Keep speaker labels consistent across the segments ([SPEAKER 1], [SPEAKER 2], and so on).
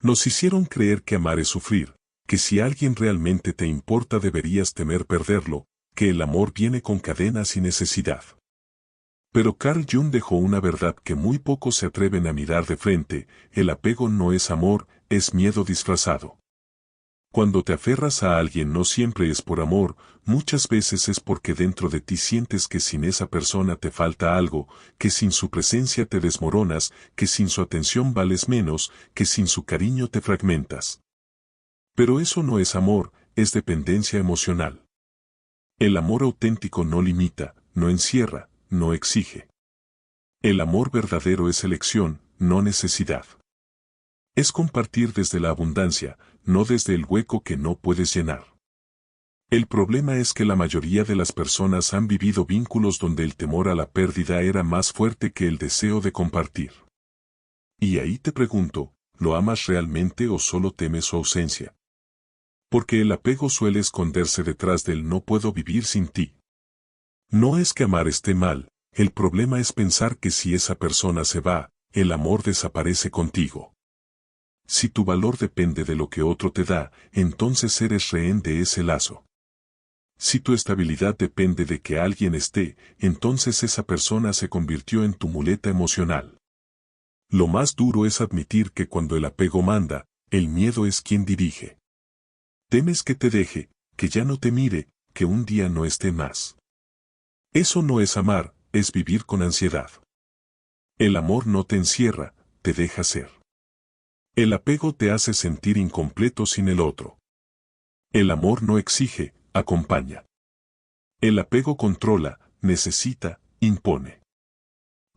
[SPEAKER 1] Nos hicieron creer que amar es sufrir, que si alguien realmente te importa deberías temer perderlo, que el amor viene con cadenas y necesidad. Pero Carl Jung dejó una verdad que muy pocos se atreven a mirar de frente: el apego no es amor, es miedo disfrazado. Cuando te aferras a alguien no siempre es por amor, muchas veces es porque dentro de ti sientes que sin esa persona te falta algo, que sin su presencia te desmoronas, que sin su atención vales menos, que sin su cariño te fragmentas. Pero eso no es amor, es dependencia emocional. El amor auténtico no limita, no encierra, no exige. El amor verdadero es elección, no necesidad. Es compartir desde la abundancia, no desde el hueco que no puedes llenar. El problema es que la mayoría de las personas han vivido vínculos donde el temor a la pérdida era más fuerte que el deseo de compartir. Y ahí te pregunto, ¿lo amas realmente o solo temes su ausencia? Porque el apego suele esconderse detrás del no puedo vivir sin ti. No es que amar esté mal, el problema es pensar que si esa persona se va, el amor desaparece contigo. Si tu valor depende de lo que otro te da, entonces eres rehén de ese lazo. Si tu estabilidad depende de que alguien esté, entonces esa persona se convirtió en tu muleta emocional. Lo más duro es admitir que cuando el apego manda, el miedo es quien dirige. Temes que te deje, que ya no te mire, que un día no esté más. Eso no es amar, es vivir con ansiedad. El amor no te encierra, te deja ser. El apego te hace sentir incompleto sin el otro. El amor no exige, acompaña. El apego controla, necesita, impone.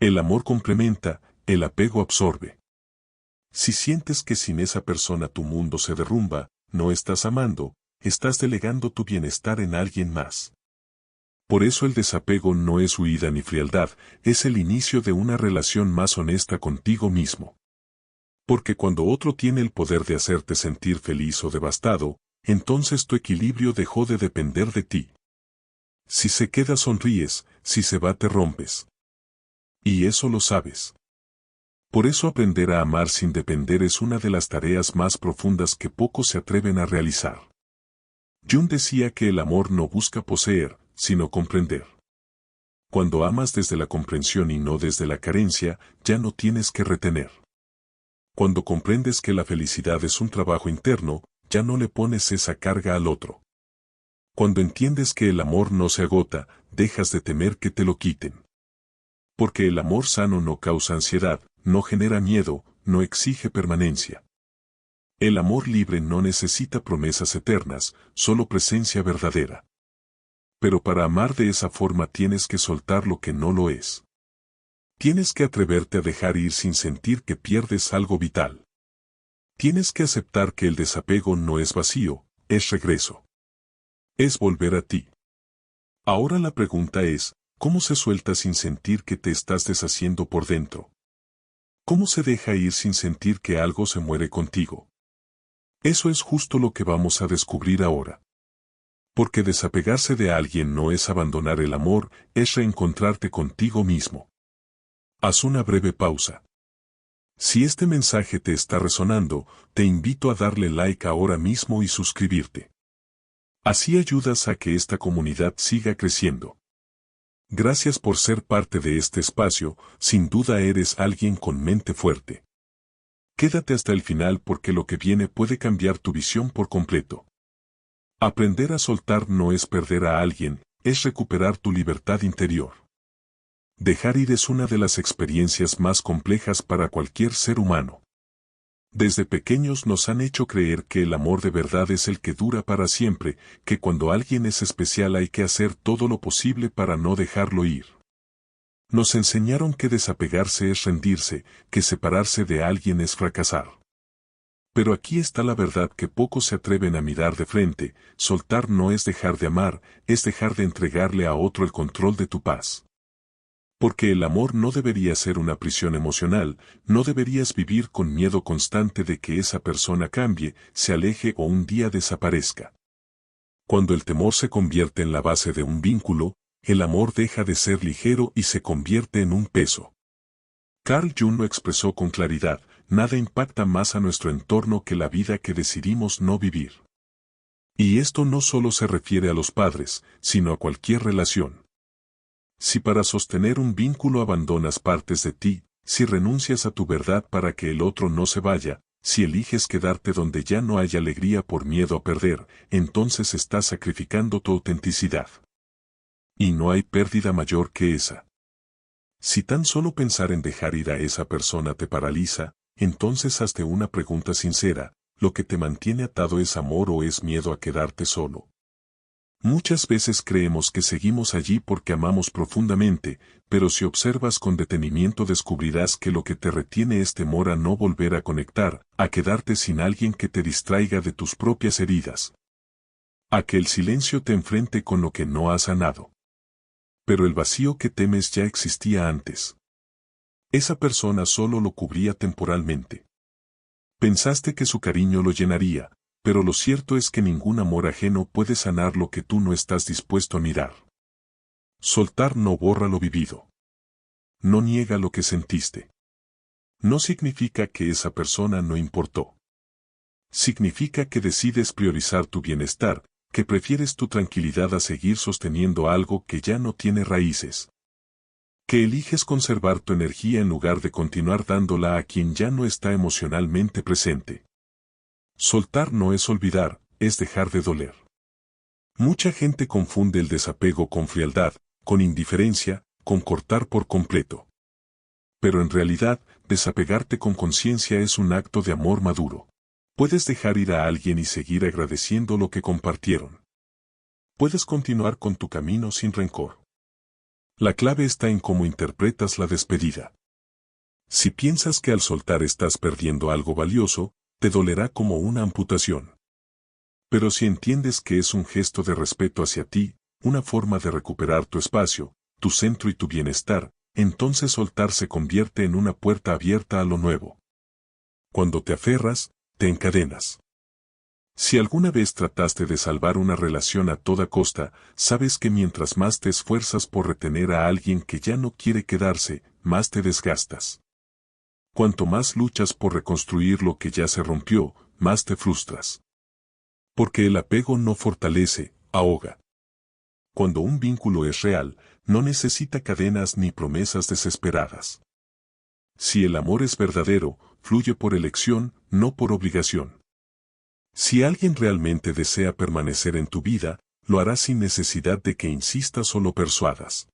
[SPEAKER 1] El amor complementa, el apego absorbe. Si sientes que sin esa persona tu mundo se derrumba, no estás amando, estás delegando tu bienestar en alguien más. Por eso el desapego no es huida ni frialdad, es el inicio de una relación más honesta contigo mismo. Porque cuando otro tiene el poder de hacerte sentir feliz o devastado, entonces tu equilibrio dejó de depender de ti. Si se queda sonríes, si se va te rompes. Y eso lo sabes. Por eso aprender a amar sin depender es una de las tareas más profundas que pocos se atreven a realizar. Jung decía que el amor no busca poseer, sino comprender. Cuando amas desde la comprensión y no desde la carencia, ya no tienes que retener. Cuando comprendes que la felicidad es un trabajo interno, ya no le pones esa carga al otro. Cuando entiendes que el amor no se agota, dejas de temer que te lo quiten. Porque el amor sano no causa ansiedad, no genera miedo, no exige permanencia. El amor libre no necesita promesas eternas, solo presencia verdadera. Pero para amar de esa forma tienes que soltar lo que no lo es. Tienes que atreverte a dejar ir sin sentir que pierdes algo vital. Tienes que aceptar que el desapego no es vacío, es regreso. Es volver a ti. Ahora la pregunta es, ¿cómo se suelta sin sentir que te estás deshaciendo por dentro? ¿Cómo se deja ir sin sentir que algo se muere contigo? Eso es justo lo que vamos a descubrir ahora. Porque desapegarse de alguien no es abandonar el amor, es reencontrarte contigo mismo. Haz una breve pausa. Si este mensaje te está resonando, te invito a darle like ahora mismo y suscribirte. Así ayudas a que esta comunidad siga creciendo. Gracias por ser parte de este espacio, sin duda eres alguien con mente fuerte. Quédate hasta el final porque lo que viene puede cambiar tu visión por completo. Aprender a soltar no es perder a alguien, es recuperar tu libertad interior. Dejar ir es una de las experiencias más complejas para cualquier ser humano. Desde pequeños nos han hecho creer que el amor de verdad es el que dura para siempre, que cuando alguien es especial hay que hacer todo lo posible para no dejarlo ir. Nos enseñaron que desapegarse es rendirse, que separarse de alguien es fracasar. Pero aquí está la verdad que pocos se atreven a mirar de frente: soltar no es dejar de amar, es dejar de entregarle a otro el control de tu paz. Porque el amor no debería ser una prisión emocional, no deberías vivir con miedo constante de que esa persona cambie, se aleje o un día desaparezca. Cuando el temor se convierte en la base de un vínculo, el amor deja de ser ligero y se convierte en un peso. Carl Jung lo expresó con claridad: nada impacta más a nuestro entorno que la vida que decidimos no vivir. Y esto no solo se refiere a los padres, sino a cualquier relación. Si para sostener un vínculo abandonas partes de ti, si renuncias a tu verdad para que el otro no se vaya, si eliges quedarte donde ya no hay alegría por miedo a perder, entonces estás sacrificando tu autenticidad. Y no hay pérdida mayor que esa. Si tan solo pensar en dejar ir a esa persona te paraliza, entonces hazte una pregunta sincera: ¿lo que te mantiene atado es amor o es miedo a quedarte solo? Muchas veces creemos que seguimos allí porque amamos profundamente, pero si observas con detenimiento descubrirás que lo que te retiene es temor a no volver a conectar, a quedarte sin alguien que te distraiga de tus propias heridas, a que el silencio te enfrente con lo que no has sanado. Pero el vacío que temes ya existía antes. Esa persona solo lo cubría temporalmente. Pensaste que su cariño lo llenaría, pero lo cierto es que ningún amor ajeno puede sanar lo que tú no estás dispuesto a mirar. Soltar no borra lo vivido. No niega lo que sentiste. No significa que esa persona no importó. Significa que decides priorizar tu bienestar, que prefieres tu tranquilidad a seguir sosteniendo algo que ya no tiene raíces. Que eliges conservar tu energía en lugar de continuar dándola a quien ya no está emocionalmente presente. Soltar no es olvidar, es dejar de doler. Mucha gente confunde el desapego con frialdad, con indiferencia, con cortar por completo. Pero en realidad, desapegarte con conciencia es un acto de amor maduro. Puedes dejar ir a alguien y seguir agradeciendo lo que compartieron. Puedes continuar con tu camino sin rencor. La clave está en cómo interpretas la despedida. Si piensas que al soltar estás perdiendo algo valioso, te dolerá como una amputación. Pero si entiendes que es un gesto de respeto hacia ti, una forma de recuperar tu espacio, tu centro y tu bienestar, entonces soltar se convierte en una puerta abierta a lo nuevo. Cuando te aferras, te encadenas. Si alguna vez trataste de salvar una relación a toda costa, sabes que mientras más te esfuerzas por retener a alguien que ya no quiere quedarse, más te desgastas. Cuanto más luchas por reconstruir lo que ya se rompió, más te frustras. Porque el apego no fortalece, ahoga. Cuando un vínculo es real, no necesita cadenas ni promesas desesperadas. Si el amor es verdadero, fluye por elección, no por obligación. Si alguien realmente desea permanecer en tu vida, lo hará sin necesidad de que insistas o lo persuadas.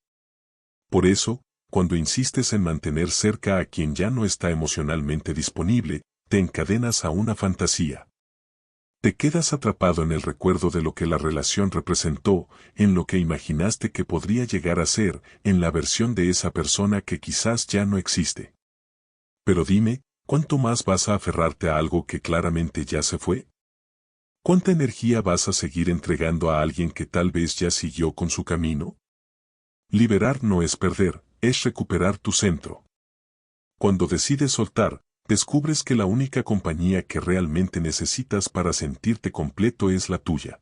[SPEAKER 1] Por eso, cuando insistes en mantener cerca a quien ya no está emocionalmente disponible, te encadenas a una fantasía. Te quedas atrapado en el recuerdo de lo que la relación representó, en lo que imaginaste que podría llegar a ser, en la versión de esa persona que quizás ya no existe. Pero dime, ¿cuánto más vas a aferrarte a algo que claramente ya se fue? ¿Cuánta energía vas a seguir entregando a alguien que tal vez ya siguió con su camino? Liberar no es perder, es recuperar tu centro. Cuando decides soltar, descubres que la única compañía que realmente necesitas para sentirte completo es la tuya.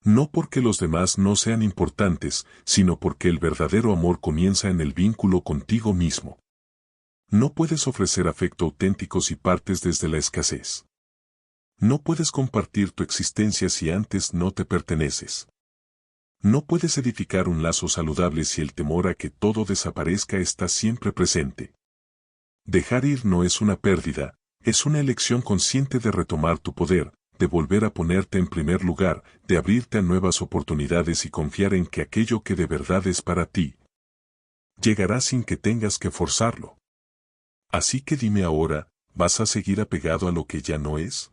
[SPEAKER 1] No porque los demás no sean importantes, sino porque el verdadero amor comienza en el vínculo contigo mismo. No puedes ofrecer afecto auténtico si partes desde la escasez. No puedes compartir tu existencia si antes no te perteneces. No puedes edificar un lazo saludable si el temor a que todo desaparezca está siempre presente. Dejar ir no es una pérdida, es una elección consciente de retomar tu poder, de volver a ponerte en primer lugar, de abrirte a nuevas oportunidades y confiar en que aquello que de verdad es para ti llegará sin que tengas que forzarlo. Así que dime ahora, ¿vas a seguir apegado a lo que ya no es?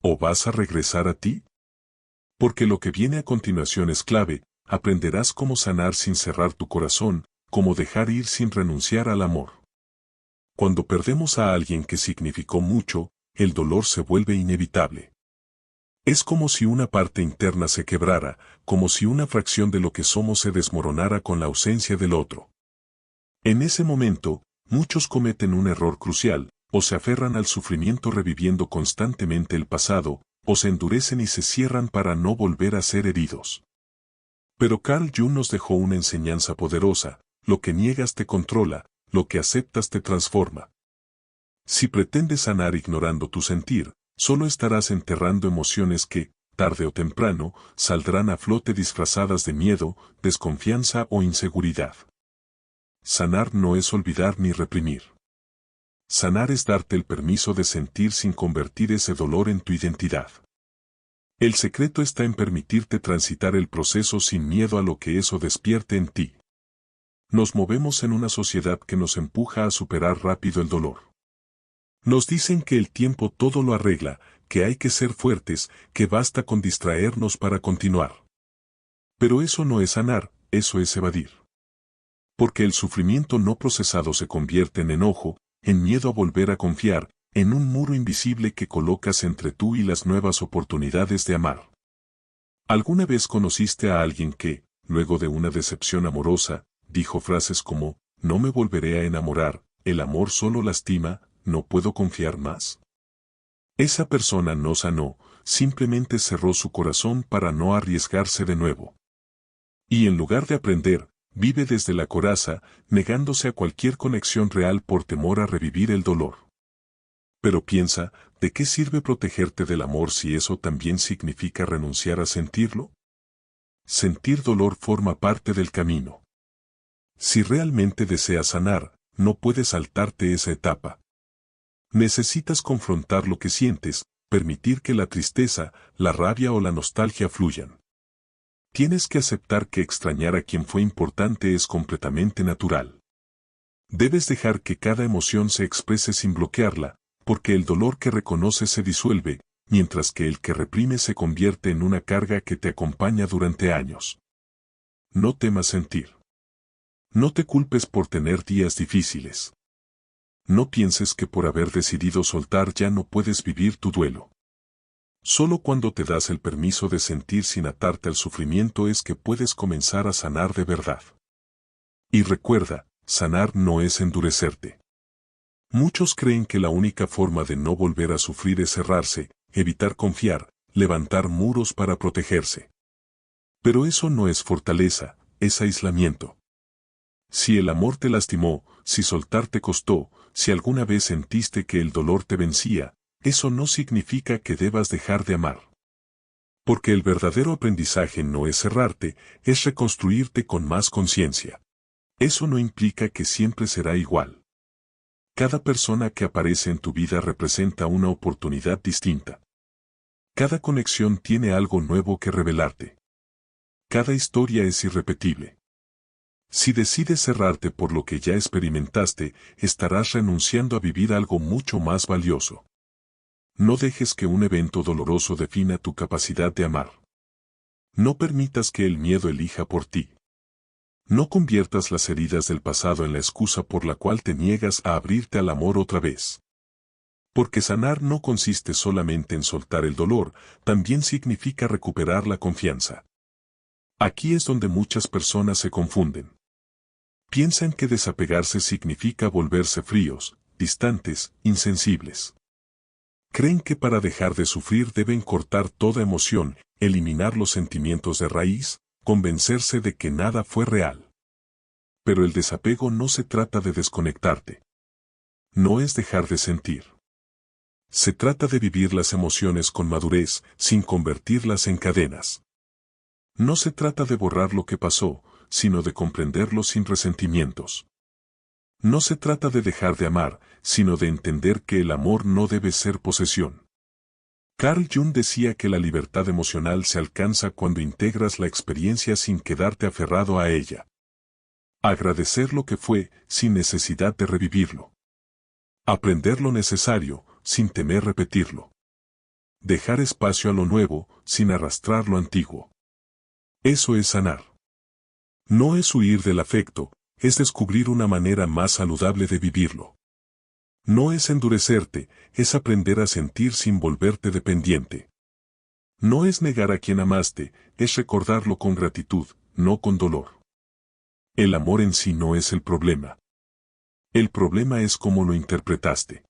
[SPEAKER 1] ¿O vas a regresar a ti? Porque lo que viene a continuación es clave, aprenderás cómo sanar sin cerrar tu corazón, cómo dejar ir sin renunciar al amor. Cuando perdemos a alguien que significó mucho, el dolor se vuelve inevitable. Es como si una parte interna se quebrara, como si una fracción de lo que somos se desmoronara con la ausencia del otro. En ese momento, muchos cometen un error crucial, o se aferran al sufrimiento reviviendo constantemente el pasado, o se endurecen y se cierran para no volver a ser heridos. Pero Carl Jung nos dejó una enseñanza poderosa: lo que niegas te controla, lo que aceptas te transforma. Si pretendes sanar ignorando tu sentir, solo estarás enterrando emociones que, tarde o temprano, saldrán a flote disfrazadas de miedo, desconfianza o inseguridad. Sanar no es olvidar ni reprimir. Sanar es darte el permiso de sentir sin convertir ese dolor en tu identidad. El secreto está en permitirte transitar el proceso sin miedo a lo que eso despierte en ti. Nos movemos en una sociedad que nos empuja a superar rápido el dolor. Nos dicen que el tiempo todo lo arregla, que hay que ser fuertes, que basta con distraernos para continuar. Pero eso no es sanar, eso es evadir. Porque el sufrimiento no procesado se convierte en enojo, en miedo a volver a confiar, en un muro invisible que colocas entre tú y las nuevas oportunidades de amar. ¿Alguna vez conociste a alguien que, luego de una decepción amorosa, dijo frases como, no me volveré a enamorar, el amor solo lastima, no puedo confiar más? Esa persona no sanó, simplemente cerró su corazón para no arriesgarse de nuevo. Y en lugar de aprender, vive desde la coraza, negándose a cualquier conexión real por temor a revivir el dolor. Pero piensa, ¿de qué sirve protegerte del amor si eso también significa renunciar a sentirlo? Sentir dolor forma parte del camino. Si realmente deseas sanar, no puedes saltarte esa etapa. Necesitas confrontar lo que sientes, permitir que la tristeza, la rabia o la nostalgia fluyan. Tienes que aceptar que extrañar a quien fue importante es completamente natural. Debes dejar que cada emoción se exprese sin bloquearla, porque el dolor que reconoces se disuelve, mientras que el que reprime se convierte en una carga que te acompaña durante años. No temas sentir. No te culpes por tener días difíciles. No pienses que por haber decidido soltar ya no puedes vivir tu duelo. Solo cuando te das el permiso de sentir sin atarte al sufrimiento es que puedes comenzar a sanar de verdad. Y recuerda, sanar no es endurecerte. Muchos creen que la única forma de no volver a sufrir es cerrarse, evitar confiar, levantar muros para protegerse. Pero eso no es fortaleza, es aislamiento. Si el amor te lastimó, si soltar te costó, si alguna vez sentiste que el dolor te vencía, eso no significa que debas dejar de amar. Porque el verdadero aprendizaje no es cerrarte, es reconstruirte con más conciencia. Eso no implica que siempre será igual. Cada persona que aparece en tu vida representa una oportunidad distinta. Cada conexión tiene algo nuevo que revelarte. Cada historia es irrepetible. Si decides cerrarte por lo que ya experimentaste, estarás renunciando a vivir algo mucho más valioso. No dejes que un evento doloroso defina tu capacidad de amar. No permitas que el miedo elija por ti. No conviertas las heridas del pasado en la excusa por la cual te niegas a abrirte al amor otra vez. Porque sanar no consiste solamente en soltar el dolor, también significa recuperar la confianza. Aquí es donde muchas personas se confunden. Piensan que desapegarse significa volverse fríos, distantes, insensibles. Creen que para dejar de sufrir deben cortar toda emoción, eliminar los sentimientos de raíz, convencerse de que nada fue real. Pero el desapego no se trata de desconectarte. No es dejar de sentir. Se trata de vivir las emociones con madurez, sin convertirlas en cadenas. No se trata de borrar lo que pasó, sino de comprenderlo sin resentimientos. No se trata de dejar de amar, sino de entender que el amor no debe ser posesión. Carl Jung decía que la libertad emocional se alcanza cuando integras la experiencia sin quedarte aferrado a ella. Agradecer lo que fue, sin necesidad de revivirlo. Aprender lo necesario, sin temer repetirlo. Dejar espacio a lo nuevo, sin arrastrar lo antiguo. Eso es sanar. No es huir del afecto, es descubrir una manera más saludable de vivirlo. No es endurecerte, es aprender a sentir sin volverte dependiente. No es negar a quien amaste, es recordarlo con gratitud, no con dolor. El amor en sí no es el problema. El problema es cómo lo interpretaste.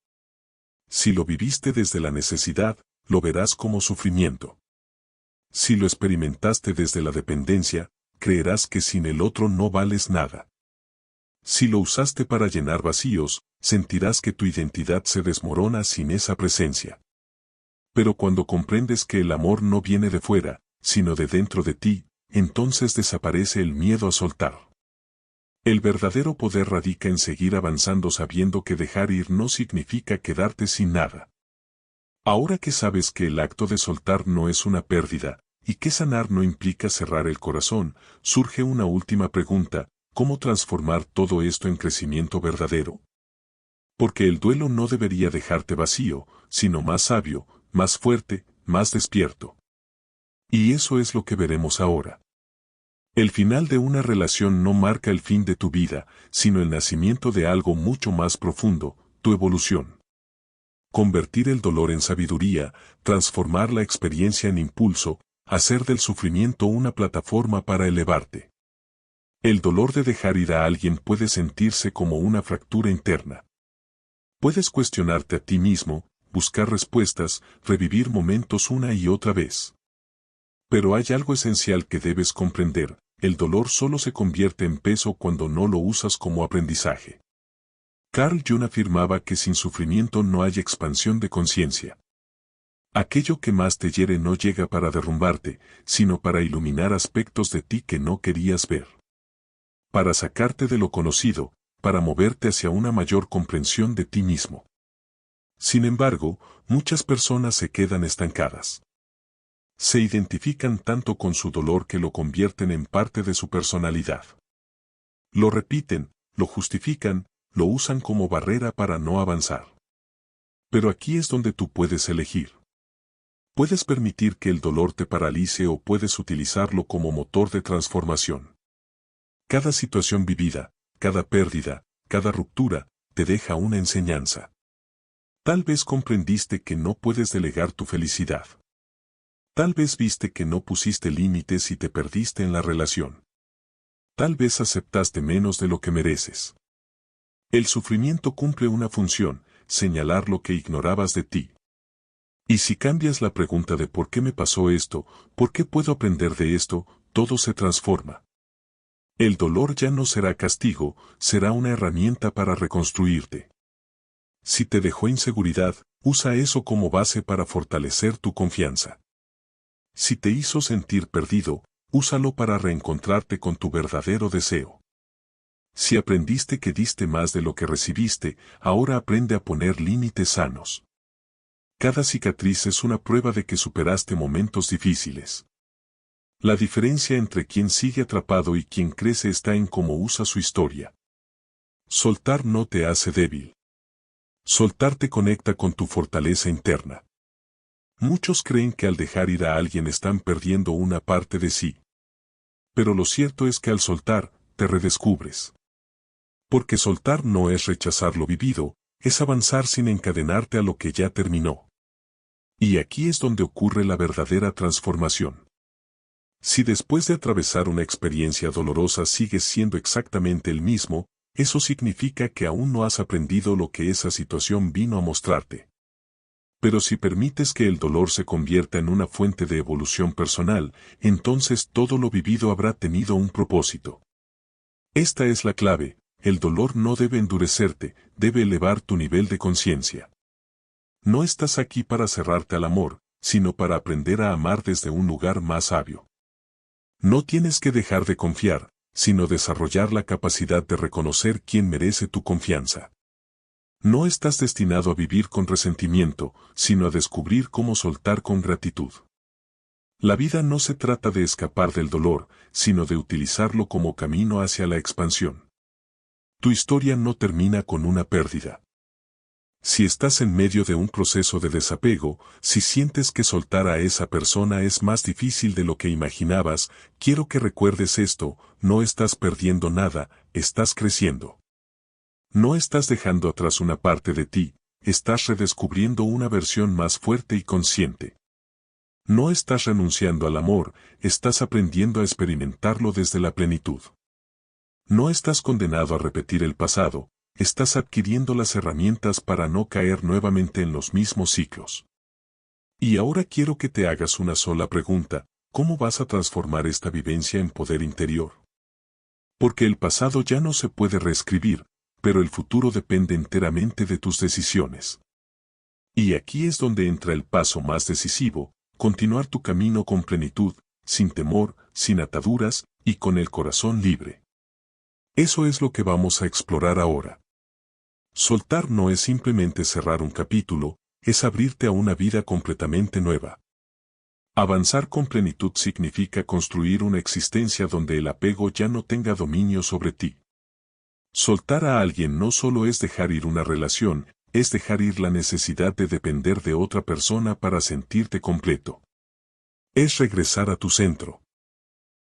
[SPEAKER 1] Si lo viviste desde la necesidad, lo verás como sufrimiento. Si lo experimentaste desde la dependencia, creerás que sin el otro no vales nada. Si lo usaste para llenar vacíos, sentirás que tu identidad se desmorona sin esa presencia. Pero cuando comprendes que el amor no viene de fuera, sino de dentro de ti, entonces desaparece el miedo a soltar. El verdadero poder radica en seguir avanzando sabiendo que dejar ir no significa quedarte sin nada. Ahora que sabes que el acto de soltar no es una pérdida, y que sanar no implica cerrar el corazón, surge una última pregunta: ¿cómo transformar todo esto en crecimiento verdadero? Porque el duelo no debería dejarte vacío, sino más sabio, más fuerte, más despierto. Y eso es lo que veremos ahora. El final de una relación no marca el fin de tu vida, sino el nacimiento de algo mucho más profundo, tu evolución. Convertir el dolor en sabiduría, transformar la experiencia en impulso, hacer del sufrimiento una plataforma para elevarte. El dolor de dejar ir a alguien puede sentirse como una fractura interna. Puedes cuestionarte a ti mismo, buscar respuestas, revivir momentos una y otra vez. Pero hay algo esencial que debes comprender: el dolor solo se convierte en peso cuando no lo usas como aprendizaje. Carl Jung afirmaba que sin sufrimiento no hay expansión de conciencia. Aquello que más te hiere no llega para derrumbarte, sino para iluminar aspectos de ti que no querías ver. Para sacarte de lo conocido, para moverte hacia una mayor comprensión de ti mismo. Sin embargo, muchas personas se quedan estancadas. Se identifican tanto con su dolor que lo convierten en parte de su personalidad. Lo repiten, lo justifican, lo usan como barrera para no avanzar. Pero aquí es donde tú puedes elegir. Puedes permitir que el dolor te paralice o puedes utilizarlo como motor de transformación. Cada situación vivida, cada pérdida, cada ruptura, te deja una enseñanza. Tal vez comprendiste que no puedes delegar tu felicidad. Tal vez viste que no pusiste límites y te perdiste en la relación. Tal vez aceptaste menos de lo que mereces. El sufrimiento cumple una función: señalar lo que ignorabas de ti. Y si cambias la pregunta de ¿por qué me pasó esto?, ¿por qué puedo aprender de esto?, todo se transforma. El dolor ya no será castigo, será una herramienta para reconstruirte. Si te dejó inseguridad, usa eso como base para fortalecer tu confianza. Si te hizo sentir perdido, úsalo para reencontrarte con tu verdadero deseo. Si aprendiste que diste más de lo que recibiste, ahora aprende a poner límites sanos. Cada cicatriz es una prueba de que superaste momentos difíciles. La diferencia entre quien sigue atrapado y quien crece está en cómo usa su historia. Soltar no te hace débil. Soltar te conecta con tu fortaleza interna. Muchos creen que al dejar ir a alguien están perdiendo una parte de sí. Pero lo cierto es que al soltar, te redescubres. Porque soltar no es rechazar lo vivido, es avanzar sin encadenarte a lo que ya terminó. Y aquí es donde ocurre la verdadera transformación. Si después de atravesar una experiencia dolorosa sigues siendo exactamente el mismo, eso significa que aún no has aprendido lo que esa situación vino a mostrarte. Pero si permites que el dolor se convierta en una fuente de evolución personal, entonces todo lo vivido habrá tenido un propósito. Esta es la clave: el dolor no debe endurecerte, debe elevar tu nivel de conciencia. No estás aquí para cerrarte al amor, sino para aprender a amar desde un lugar más sabio. No tienes que dejar de confiar, sino desarrollar la capacidad de reconocer quién merece tu confianza. No estás destinado a vivir con resentimiento, sino a descubrir cómo soltar con gratitud. La vida no se trata de escapar del dolor, sino de utilizarlo como camino hacia la expansión. Tu historia no termina con una pérdida. Si estás en medio de un proceso de desapego, si sientes que soltar a esa persona es más difícil de lo que imaginabas, quiero que recuerdes esto: no estás perdiendo nada, estás creciendo. No estás dejando atrás una parte de ti, estás redescubriendo una versión más fuerte y consciente. No estás renunciando al amor, estás aprendiendo a experimentarlo desde la plenitud. No estás condenado a repetir el pasado, estás adquiriendo las herramientas para no caer nuevamente en los mismos ciclos. Y ahora quiero que te hagas una sola pregunta: ¿cómo vas a transformar esta vivencia en poder interior? Porque el pasado ya no se puede reescribir, pero el futuro depende enteramente de tus decisiones. Y aquí es donde entra el paso más decisivo, continuar tu camino con plenitud, sin temor, sin ataduras, y con el corazón libre. Eso es lo que vamos a explorar ahora. Soltar no es simplemente cerrar un capítulo, es abrirte a una vida completamente nueva. Avanzar con plenitud significa construir una existencia donde el apego ya no tenga dominio sobre ti. Soltar a alguien no solo es dejar ir una relación, es dejar ir la necesidad de depender de otra persona para sentirte completo. Es regresar a tu centro.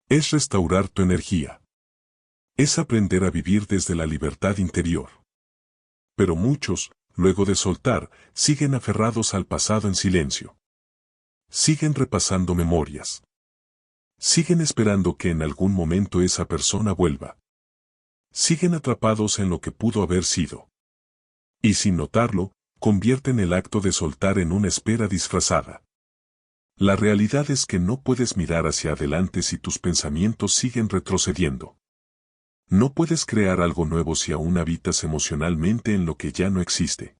[SPEAKER 1] Es restaurar tu energía. Es aprender a vivir desde la libertad interior. Pero muchos, luego de soltar, siguen aferrados al pasado en silencio. Siguen repasando memorias. Siguen esperando que en algún momento esa persona vuelva. Siguen atrapados en lo que pudo haber sido. Y sin notarlo, convierten el acto de soltar en una espera disfrazada. La realidad es que no puedes mirar hacia adelante si tus pensamientos siguen retrocediendo. No puedes crear algo nuevo si aún habitas emocionalmente en lo que ya no existe.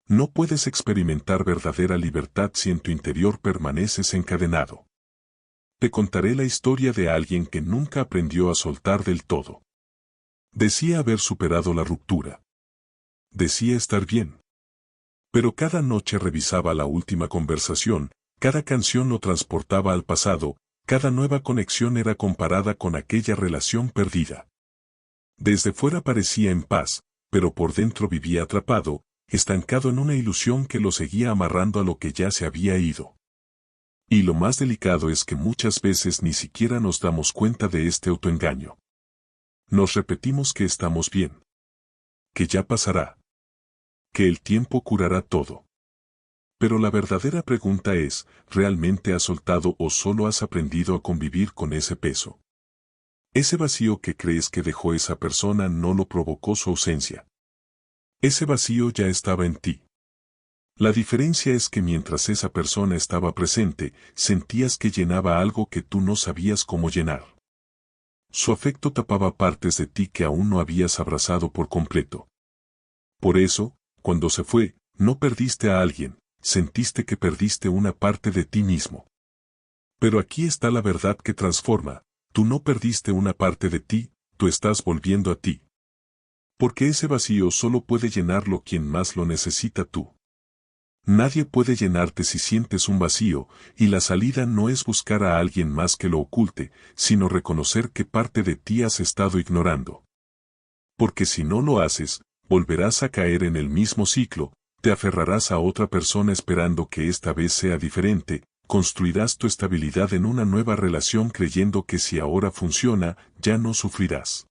[SPEAKER 1] No puedes experimentar verdadera libertad si en tu interior permaneces encadenado. Te contaré la historia de alguien que nunca aprendió a soltar del todo. Decía haber superado la ruptura. Decía estar bien. Pero cada noche revisaba la última conversación, cada canción lo transportaba al pasado, cada nueva conexión era comparada con aquella relación perdida. Desde fuera parecía en paz, pero por dentro vivía atrapado, estancado en una ilusión que lo seguía amarrando a lo que ya se había ido. Y lo más delicado es que muchas veces ni siquiera nos damos cuenta de este autoengaño. Nos repetimos que estamos bien. Que ya pasará. Que el tiempo curará todo. Pero la verdadera pregunta es, ¿realmente has soltado o solo has aprendido a convivir con ese peso? Ese vacío que crees que dejó esa persona no lo provocó su ausencia. Ese vacío ya estaba en ti. La diferencia es que mientras esa persona estaba presente, sentías que llenaba algo que tú no sabías cómo llenar. Su afecto tapaba partes de ti que aún no habías abrazado por completo. Por eso, cuando se fue, no perdiste a alguien, sentiste que perdiste una parte de ti mismo. Pero aquí está la verdad que transforma, tú no perdiste una parte de ti, tú estás volviendo a ti. Porque ese vacío solo puede llenarlo quien más lo necesita tú. Nadie puede llenarte si sientes un vacío, y la salida no es buscar a alguien más que lo oculte, sino reconocer qué parte de ti has estado ignorando. Porque si no lo haces, volverás a caer en el mismo ciclo, te aferrarás a otra persona esperando que esta vez sea diferente, construirás tu estabilidad en una nueva relación creyendo que si ahora funciona, ya no sufrirás.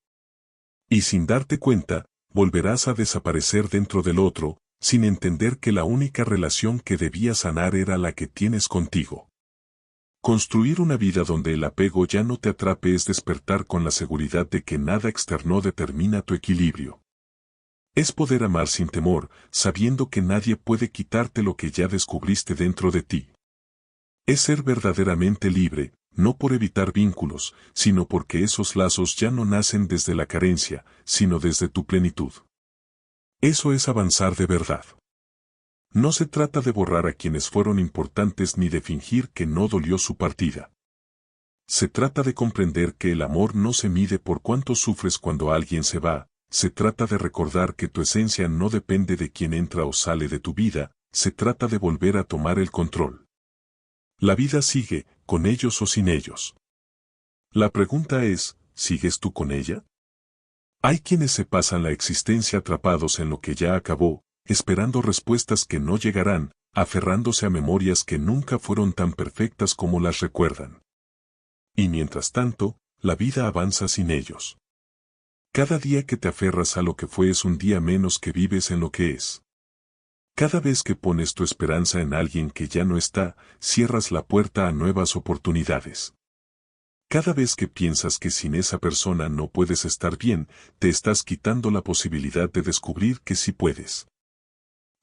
[SPEAKER 1] Y sin darte cuenta, volverás a desaparecer dentro del otro, sin entender que la única relación que debías sanar era la que tienes contigo. Construir una vida donde el apego ya no te atrape es despertar con la seguridad de que nada externo determina tu equilibrio. Es poder amar sin temor, sabiendo que nadie puede quitarte lo que ya descubriste dentro de ti. Es ser verdaderamente libre, no por evitar vínculos, sino porque esos lazos ya no nacen desde la carencia, sino desde tu plenitud. Eso es avanzar de verdad. No se trata de borrar a quienes fueron importantes ni de fingir que no dolió su partida. Se trata de comprender que el amor no se mide por cuánto sufres cuando alguien se va, se trata de recordar que tu esencia no depende de quién entra o sale de tu vida, se trata de volver a tomar el control. La vida sigue, con ellos o sin ellos. La pregunta es, ¿sigues tú con ella? Hay quienes se pasan la existencia atrapados en lo que ya acabó, esperando respuestas que no llegarán, aferrándose a memorias que nunca fueron tan perfectas como las recuerdan. Y mientras tanto, la vida avanza sin ellos. Cada día que te aferras a lo que fue es un día menos que vives en lo que es. Cada vez que pones tu esperanza en alguien que ya no está, cierras la puerta a nuevas oportunidades. Cada vez que piensas que sin esa persona no puedes estar bien, te estás quitando la posibilidad de descubrir que sí puedes.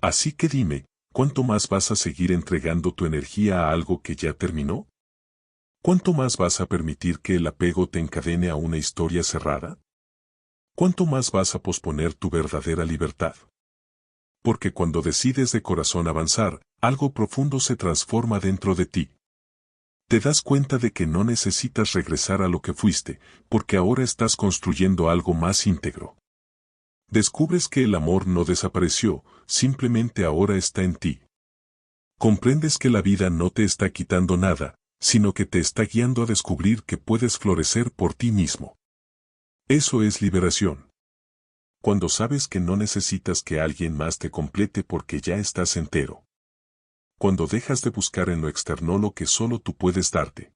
[SPEAKER 1] Así que dime, ¿cuánto más vas a seguir entregando tu energía a algo que ya terminó? ¿Cuánto más vas a permitir que el apego te encadene a una historia cerrada? ¿Cuánto más vas a posponer tu verdadera libertad? Porque cuando decides de corazón avanzar, algo profundo se transforma dentro de ti. Te das cuenta de que no necesitas regresar a lo que fuiste, porque ahora estás construyendo algo más íntegro. Descubres que el amor no desapareció, simplemente ahora está en ti. Comprendes que la vida no te está quitando nada, sino que te está guiando a descubrir que puedes florecer por ti mismo. Eso es liberación. Cuando sabes que no necesitas que alguien más te complete porque ya estás entero. Cuando dejas de buscar en lo externo lo que solo tú puedes darte.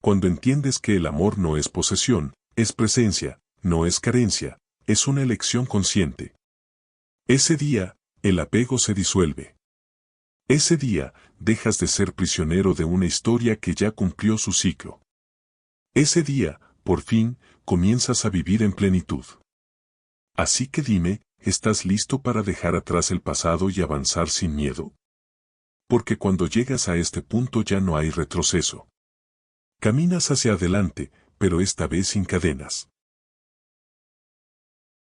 [SPEAKER 1] Cuando entiendes que el amor no es posesión, es presencia, no es carencia, es una elección consciente. Ese día, el apego se disuelve. Ese día, dejas de ser prisionero de una historia que ya cumplió su ciclo. Ese día, por fin, comienzas a vivir en plenitud. Así que dime, ¿estás listo para dejar atrás el pasado y avanzar sin miedo? Porque cuando llegas a este punto ya no hay retroceso. Caminas hacia adelante, pero esta vez sin cadenas.